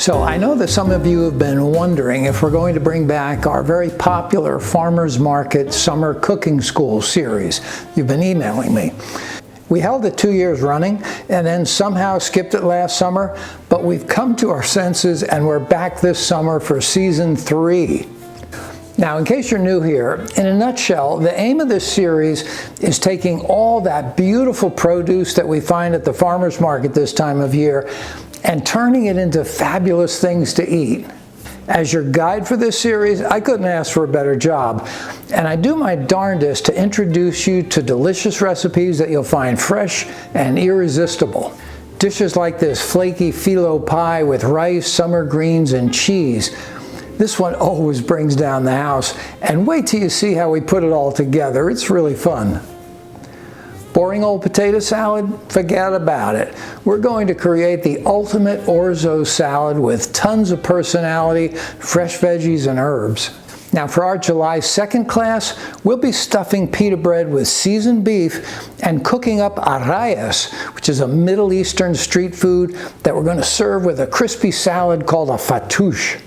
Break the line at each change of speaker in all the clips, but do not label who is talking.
So I know that some of you have been wondering if we're going to bring back our very popular Farmers Market Summer Cooking School series. You've been emailing me. We held it 2 years running and then somehow skipped it last summer, but we've come to our senses and we're back this summer for season 3. Now, in case you're new here, in a nutshell, the aim of this series is taking all that beautiful produce that we find at the farmers market this time of year and turning it into fabulous things to eat. As your guide for this series, I couldn't ask for a better job, and I do my darndest to introduce you to delicious recipes that you'll find fresh and irresistible. Dishes like this flaky phyllo pie with rice, summer greens, and cheese. This one always brings down the house, and wait till you see how we put it all together. It's really fun. Boring old potato salad? Forget about it. We're going to create the ultimate orzo salad with tons of personality, fresh veggies, and herbs. Now for our July 2nd class, we'll be stuffing pita bread with seasoned beef and cooking up arrayas, which is a Middle Eastern street food that we're going to serve with a crispy salad called a fattoush.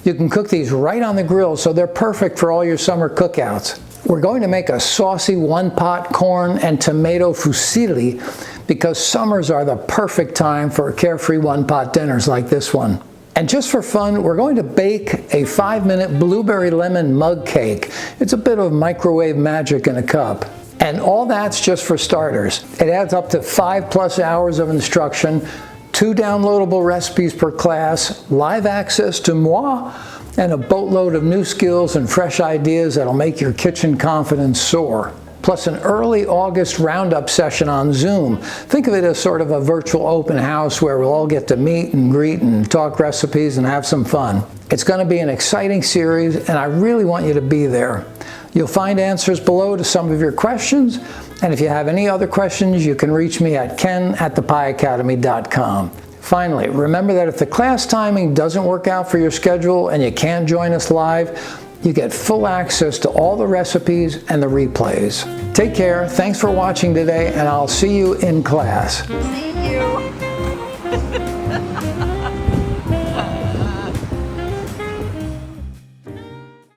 You can cook these right on the grill, so they're perfect for all your summer cookouts. We're going to make a saucy one-pot corn and tomato fusilli because summers are the perfect time for carefree one-pot dinners like this one. And just for fun, we're going to bake a 5-minute blueberry lemon mug cake. It's a bit of microwave magic in a cup. And all that's just for starters. It adds up to 5+ hours of instruction, 2 downloadable recipes per class, live access to moi, and a boatload of new skills and fresh ideas that'll make your kitchen confidence soar. Plus an early August roundup session on Zoom. Think of it as sort of a virtual open house where we'll all get to meet and greet and talk recipes and have some fun. It's going to be an exciting series, and I really want you to be there. You'll find answers below to some of your questions, and if you have any other questions, you can reach me at ken@thepieacademy.com. Finally, remember that if the class timing doesn't work out for your schedule and you can't join us live, you get full access to all the recipes and the replays. Take care, thanks for watching today, and I'll see you in class.
See you.